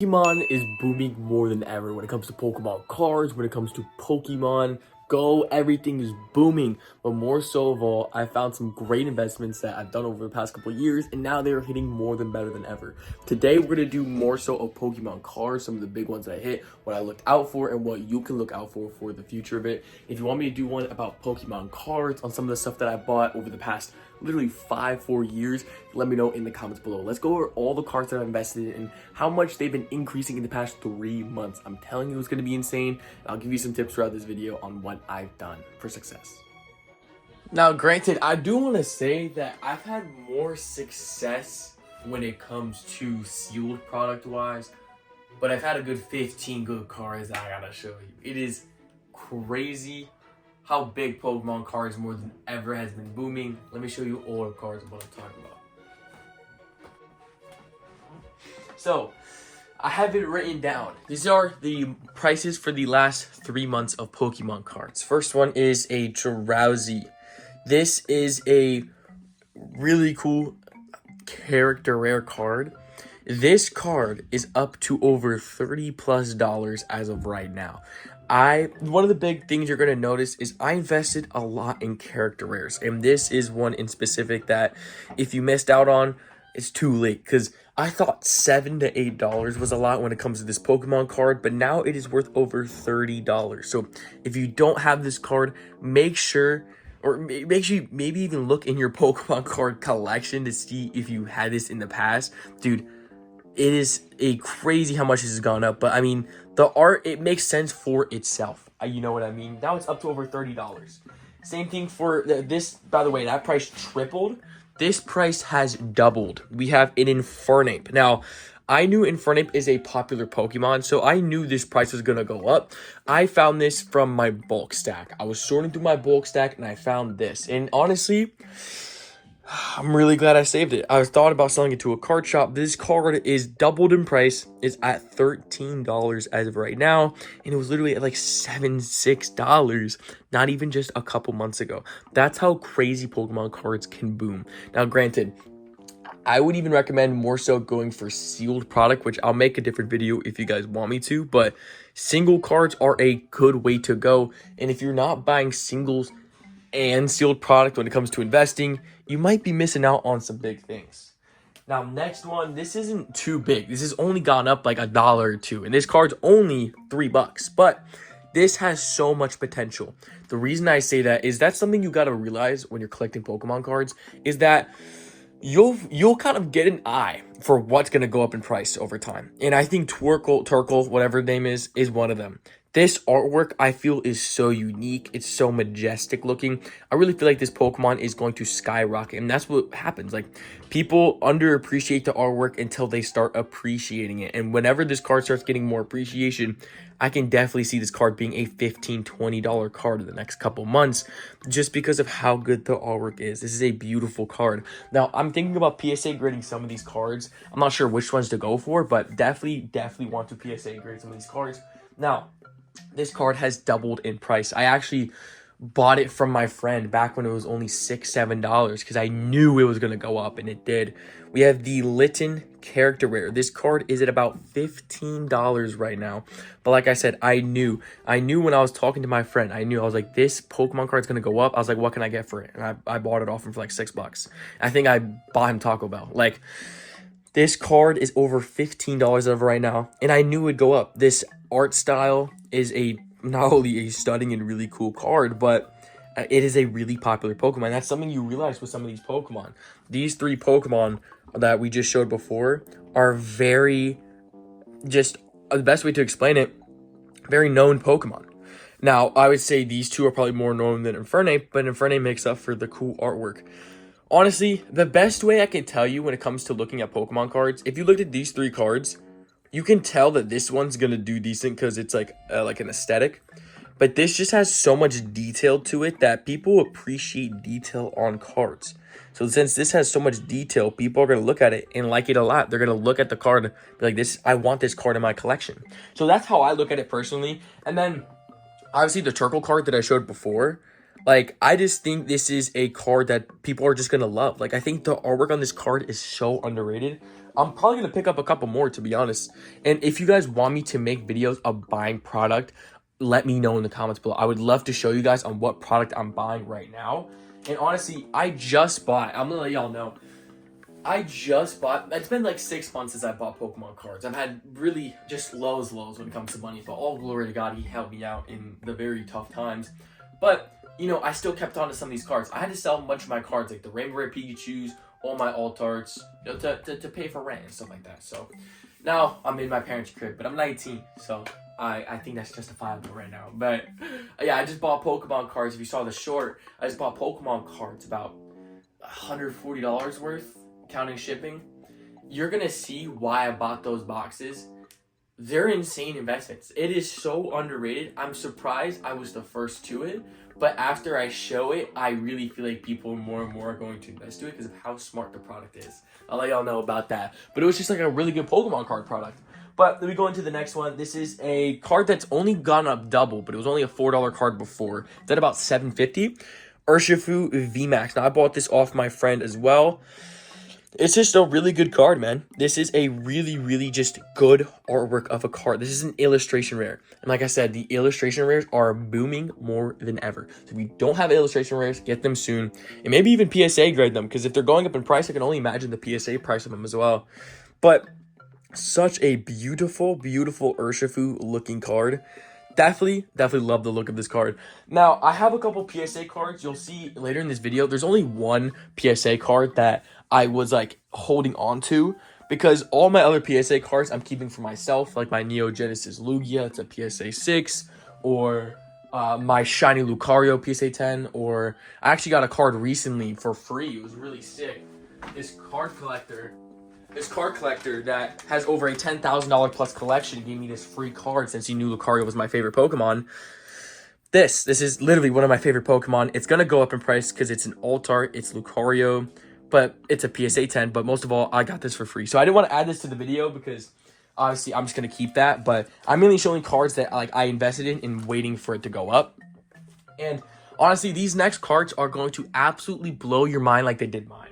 Pokemon is booming more than ever when it comes to Pokemon cards, when it comes to Pokemon Go, everything is booming. But more so of all, I found some great investments that I've done over the past couple of years, and now they're hitting more than better than ever. Today, we're going to do more so of Pokemon cards, some of the big ones that I hit, what I looked out for, and what you can look out for the future of it. If you want me to do one about Pokemon cards on some of the stuff that I bought over the past literally 4 years, let me know in the comments below. Let's go over all the cards that I've invested in and how much they've been increasing in the past 3 months. I'm telling you, it's going to be insane. I'll give you some tips throughout this video on what I've done for success. Now, granted, I do want to say that I've had more success when it comes to sealed product wise, but I've had a good 15 good cards that I gotta show you. It is crazy how big Pokemon cards more than ever has been booming. Let me show you all the cards of what I'm talking about. So, I have it written down. These are the prices for the last 3 months of Pokemon cards. First one is a Drowsy. This is a really cool character rare card. This card is up to over $30+ as of right now. One of the big things you're going to notice is I invested a lot in character rares, and this is one in specific that if you missed out on, it's too late, because I thought $7 to $8 was a lot when it comes to this Pokemon card, but now it is worth over $30. So if you don't have this card, make sure you maybe even look in your Pokemon card collection to see if you had this in the past. Dude, it is a crazy how much this has gone up, but I mean, the art, it makes sense for itself. You know what I mean? Now it's up to over $30. Same thing for this, by the way, that price tripled. This price has doubled. We have an Infernape. Now, I knew Infernape is a popular Pokemon, so I knew this price was going to go up. I found this from my bulk stack. I was sorting through my bulk stack, and I found this. And honestly, I'm really glad I saved it. I thought about selling it to a card shop. This card is doubled in price. It's at $13 as of right now. And it was literally at like $6 not even just a couple months ago. That's how crazy Pokemon cards can boom. Now, granted, I would even recommend more so going for sealed product, which I'll make a different video if you guys want me to. But single cards are a good way to go. And if you're not buying singles and sealed product when it comes to investing, you might be missing out on some big things. Now, next one, this isn't too big. This has only gone up like $1 or $2, and this card's only $3, but this has so much potential. The reason I say that is that's something you gotta realize when you're collecting Pokemon cards, is that you'll kind of get an eye for what's gonna go up in price over time. And I think Turkle, whatever the name is one of them. This artwork, I feel, is so unique. It's so majestic looking. I really feel like this Pokemon is going to skyrocket, and that's what happens. Like, people underappreciate the artwork until they start appreciating it. And whenever this card starts getting more appreciation, I can definitely see this card being a $15, $20 card in the next couple months, just because of how good the artwork is. This is a beautiful card. Now, I'm thinking about PSA grading some of these cards. I'm not sure which ones to go for, but definitely want to PSA grade some of these cards. Now, this card has doubled in price. I actually bought it from my friend back when it was only $6, $7 because I knew it was going to go up, and it did. We have the Litten character rare. This card is at about $15 right now. But like I said, I knew when I was talking to my friend, I was like, this Pokemon card is going to go up. I was like, what can I get for it? And I bought it off him for like $6. I think I bought him Taco Bell. Like, this card is over $15 over right now, and I knew it would go up. This art style is not only a stunning and really cool card, but it is a really popular Pokemon. That's something you realize with some of these Pokemon. These 3 Pokemon that we just showed before are the best way to explain it, very known Pokemon. Now, I would say these 2 are probably more known than Infernape, but Infernape makes up for the cool artwork. Honestly, the best way I can tell you when it comes to looking at Pokemon cards, if you looked at these 3 cards, you can tell that this one's going to do decent because it's like an aesthetic. But this just has so much detail to it that people appreciate detail on cards. So since this has so much detail, people are going to look at it and like it a lot. They're going to look at the card and be like, I want this card in my collection. So that's how I look at it personally. And then, obviously, the Turkle card that I showed before, like, I just think this is a card that people are just going to love. Like, I think the artwork on this card is so underrated. I'm probably going to pick up a couple more, to be honest. And if you guys want me to make videos of buying product, let me know in the comments below. I would love to show you guys on what product I'm buying right now. And honestly, I just bought, I'm going to let y'all know, it's been like 6 months since I bought Pokemon cards. I've had really just lows when it comes to money, but all glory to God, he helped me out in the very tough times. But, you know, I still kept on to some of these cards. I had to sell a bunch of my cards, like the Rainbow Rare Pikachus, all my alt-arts, you know, to pay for rent and stuff like that. So, now I'm in my parents' crib, but I'm 19, so I think that's justifiable right now. But, yeah, I just bought Pokemon cards. If you saw the short, I just bought Pokemon cards, about $140 worth, counting shipping. You're gonna see why I bought those boxes. They're insane investments. It is so underrated. I'm surprised I was the first to it, but after I show it, I really feel like people more and more are going to invest to it because of how smart the product is. I'll let y'all know about that. But it was just like a really good Pokemon card product. But let me go into the next one. This is a card that's only gone up double, but it was only a $4 card before. It's at about $7.50. Urshifu VMAX. Now, I bought this off my friend as well. It's just a really good card, man. This is a really, really just good artwork of a card. This is an illustration rare. And like I said, the illustration rares are booming more than ever. So if you don't have illustration rares, get them soon. And maybe even PSA grade them, because if they're going up in price, I can only imagine the PSA price of them as well. But such a beautiful, beautiful Urshifu looking card. Definitely love the look of this card. Now, I have a couple PSA cards. You'll see later in this video, there's only one PSA card that I was like holding on to, because all my other PSA cards I'm keeping for myself, like my Neo Genesis Lugia, it's a PSA 6, or my Shiny Lucario PSA 10, or I actually got a card recently for free. It was really sick. This card collector that has over a $10,000 plus collection gave me this free card since he knew Lucario was my favorite Pokemon. This is literally one of my favorite Pokemon. It's going to go up in price because it's an alt-art. It's Lucario, but it's a PSA 10. But most of all, I got this for free. So I didn't want to add this to the video because obviously I'm just going to keep that. But I'm mainly showing cards that like I invested in and waiting for it to go up. And honestly, these next cards are going to absolutely blow your mind like they did mine.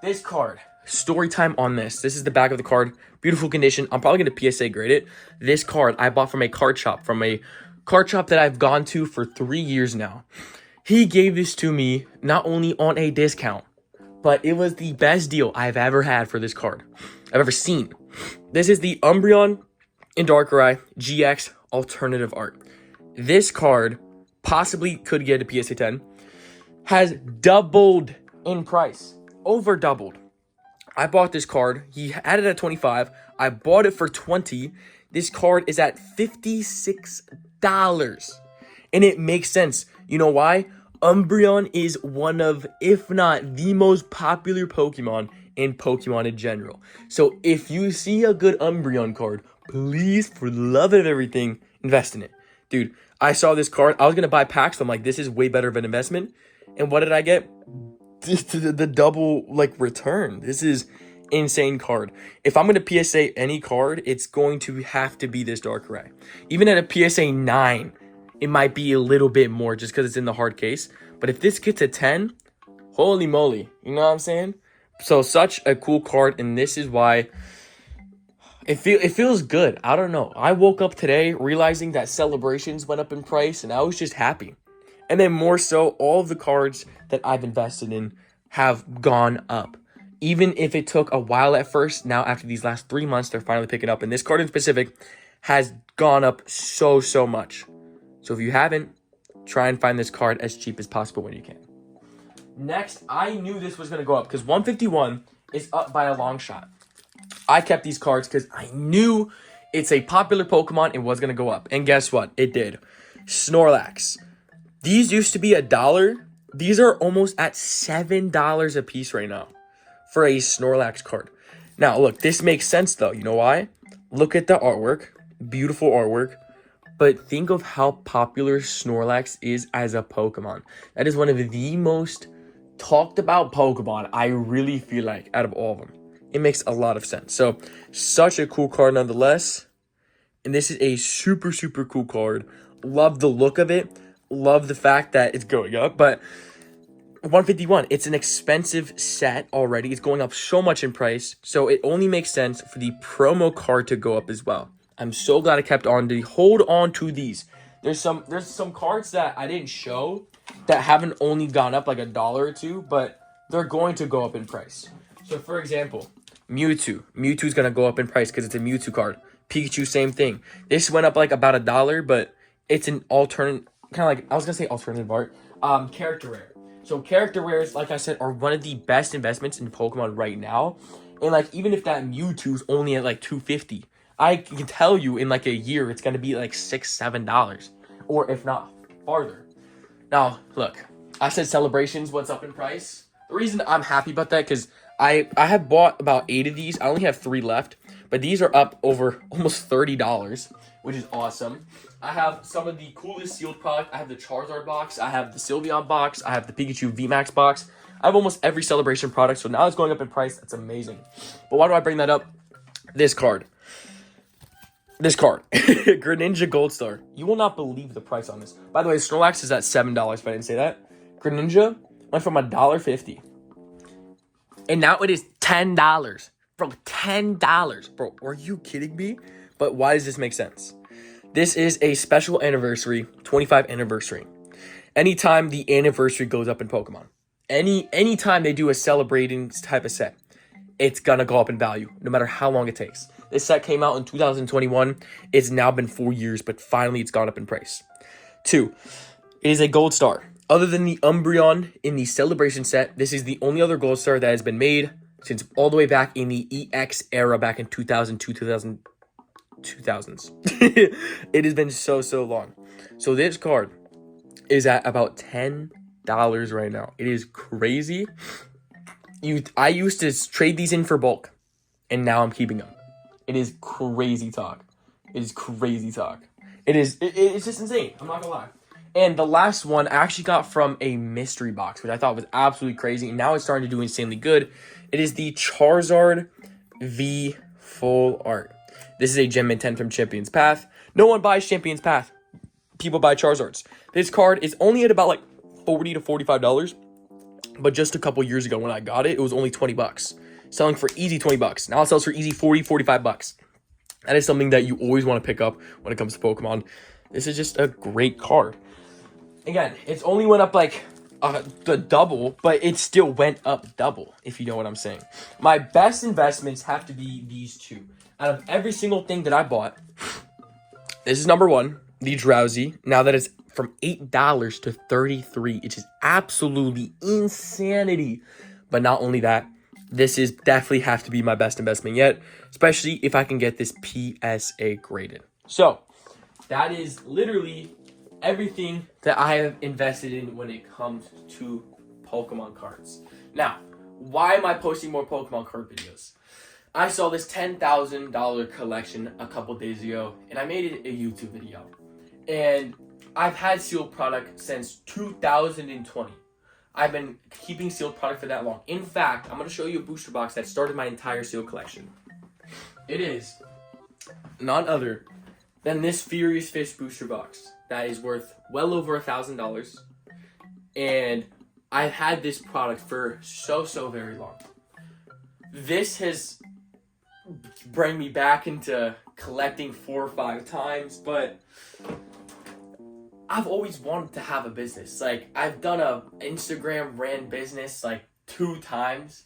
This card. Story time on this. This is the back of the card. Beautiful condition. I'm probably going to PSA grade it. This card I bought from a card shop. That I've gone to for 3 years now. He gave this to me not only on a discount, but it was the best deal I've ever had for this card. I've ever seen. This is the Umbreon in Darkrai GX alternative art. This card possibly could get a PSA 10. Has doubled in price. Over doubled. I bought this card. He had it at 25. I bought it for 20. This card is at $56. And it makes sense. You know why? Umbreon is one of, if not the most popular Pokemon in Pokemon in general. So if you see a good Umbreon card, please, for the love of everything, invest in it. Dude, I saw this card. I was going to buy packs. So I'm like, this is way better of an investment. And what did I get? The double like return. This is insane card. If I'm going to PSA any card, it's going to have to be this Darkrai. Even at a PSA 9, it might be a little bit more just because it's in the hard case. But if this gets a 10, holy moly. You know what I'm saying? So such a cool card, and this is why it feels good. I don't know. I woke up today realizing that Celebrations went up in price, and I was just happy. And then more so, all of the cards that I've invested in have gone up. Even if it took a while at first, now after these last 3 months, they're finally picking up. And this card in specific has gone up so much. So if you haven't, try and find this card as cheap as possible when you can. Next, I knew this was going to go up because 151 is up by a long shot. I kept these cards because I knew it's a popular Pokemon and was going to go up. And guess what? It did. Snorlax. These used to be $1. These are almost at $7 a piece right now for a Snorlax card. Now, look, this makes sense, though. You know why? Look at the artwork. Beautiful artwork. But think of how popular Snorlax is as a Pokemon. That is one of the most talked about Pokemon, I really feel like, out of all of them. It makes a lot of sense. So, such a cool card nonetheless. And this is a super cool card. Love the look of it. Love the fact that it's going up, but 151. It's an expensive set already. It's going up so much in price. So it only makes sense for the promo card to go up as well. I'm so glad I kept on to hold on to these. There's some cards that I didn't show that haven't only gone up like $1 or $2, but they're going to go up in price. So for example, Mewtwo. Mewtwo's gonna go up in price because it's a Mewtwo card. Pikachu, same thing. This went up like about $1, but it's an alternate, kind of like, I was gonna say alternative art. Character rare. So character rares, like I said, are one of the best investments in Pokemon right now. And like, even if that Mewtwo's only at like $250, I can tell you in like a year it's gonna be like $6-7, or if not farther. Now, look, I said celebrations, what's up in price? The reason I'm happy about that, because I have bought about 8 of these. I only have 3 left, but these are up over almost $30, which is awesome. I have some of the coolest sealed product. I have the Charizard box. I have the Sylveon box. I have the Pikachu VMAX box. I have almost every celebration product, so now it's going up in price. That's amazing. But why do I bring that up? This card. Greninja Gold Star. You will not believe the price on this. By the way, Snorlax is at $7, if I didn't say that. Greninja went from $1.50. And now it is $10. Bro, $10. Bro, are you kidding me? But why does this make sense? This is a special anniversary, 25th anniversary. Anytime the anniversary goes up in Pokemon, anytime they do a celebrating type of set, it's gonna go up in value, no matter how long it takes. This set came out in 2021. It's now been 4 years, but finally it's gone up in price. 2, it is a gold star. Other than the Umbreon in the celebration set, this is the only other gold star that has been made since all the way back in the EX era, back in 2002, 2000s. It has been so long. So this card is at about $10 right now. It is crazy. I used to trade these in for bulk, and now I'm keeping them. It is crazy talk. It's just insane. I'm not gonna lie. And the last one I actually got from a mystery box, which I thought was absolutely crazy. And now it's starting to do insanely good. It is the Charizard V Full Art. This is a Gem Mint 10 from Champion's Path. No one buys Champion's Path. People buy Charizards. This card is only at about like $40 to $45. But just a couple years ago when I got it, it was only $20. Selling for easy $20. Now it sells for easy $40, $45. That is something that you always want to pick up when it comes to Pokemon. This is just a great card. Again, it's only went up like the double, but it still went up double, if you know what I'm saying. My best investments have to be these two. Out of every single thing that I bought, this is number 1, the Drowsy. Now that it's from $8 to $33, which is absolutely insanity. But not only that, this is definitely have to be my best investment yet, especially if I can get this PSA graded. So that is literally everything that I have invested in when it comes to Pokemon cards. Now, why am I posting more Pokemon card videos? I saw this $10,000 collection a couple days ago, and I made it a YouTube video. And I've had sealed product since 2020. I've been keeping sealed product for that long. In fact, I'm going to show you a booster box that started my entire sealed collection. It is none other than this Furious Fish booster box that is worth well over $1,000. And I've had this product for so very long. This has bring me back into collecting 4 or 5 times, but I've always wanted to have a business. Like, I've done a Instagram ran business like 2 times.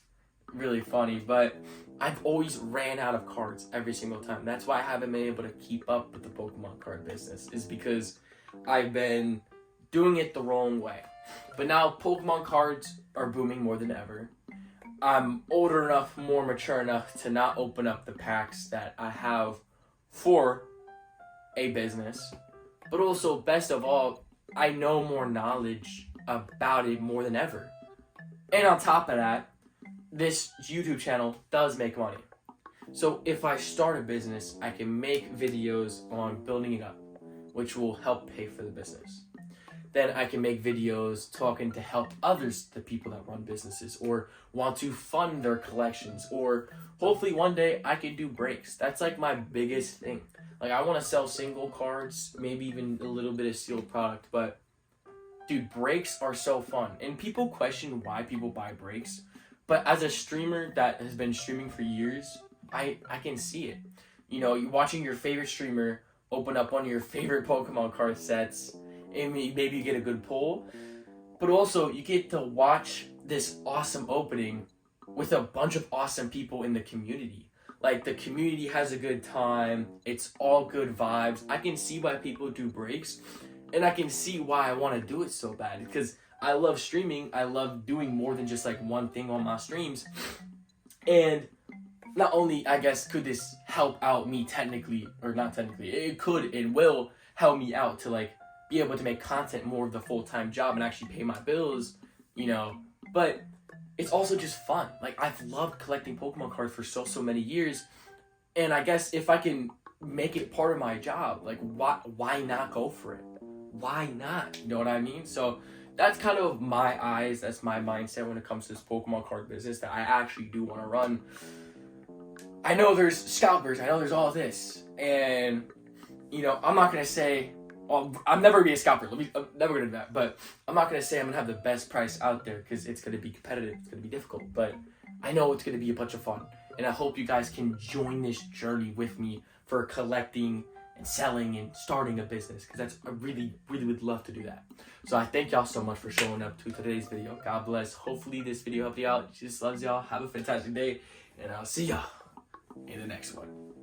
Really funny, but I've always ran out of cards every single time. That's why I haven't been able to keep up with the Pokemon card business, is because I've been doing it the wrong way. But now Pokemon cards are booming more than ever. I'm older enough, more mature enough to not open up the packs that I have for a business. But also, best of all, I know more knowledge about it more than ever. And on top of that, this YouTube channel does make money. So if I start a business, I can make videos on building it up, which will help pay for the business. Then I can make videos talking to help others, the people that run businesses or want to fund their collections, or hopefully one day I can do breaks. That's like my biggest thing. Like, I want to sell single cards, maybe even a little bit of sealed product, but dude, breaks are so fun. And people question why people buy breaks. But as a streamer that has been streaming for years, I can see it. You know, you watching your favorite streamer open up one of your favorite Pokemon card sets, and maybe you get a good pull. But also, you get to watch this awesome opening with a bunch of awesome people in the community. Like, the community has a good time. It's all good vibes. I can see why people do breaks, and I can see why I want to do it so bad. Because I love streaming. I love doing more than just, like, one thing on my streams. And not only, I guess, could this help out me technically, or not technically, it could and will help me out to, like, be able to make content more of the full-time job and actually pay my bills, you know. But it's also just fun. Like, I've loved collecting Pokemon cards for so many years, and I guess if I can make it part of my job, like, why not go for it? Why not? You know what I mean? So that's kind of my eyes, that's my mindset when it comes to this Pokemon card business that I actually do want to run. I know there's scalpers, I know there's all this, and, you know, I'm not going to say, well, I'm never going to be a scalper, I'm never going to do that, but I'm not going to say I'm going to have the best price out there, because it's going to be competitive, it's going to be difficult, but I know it's going to be a bunch of fun, and I hope you guys can join this journey with me for collecting and selling and starting a business, because I really would love to do that. So I thank y'all so much for showing up to today's video. God bless. Hopefully this video helped you out. Jesus loves y'all. Have a fantastic day, and I'll see y'all in the next one.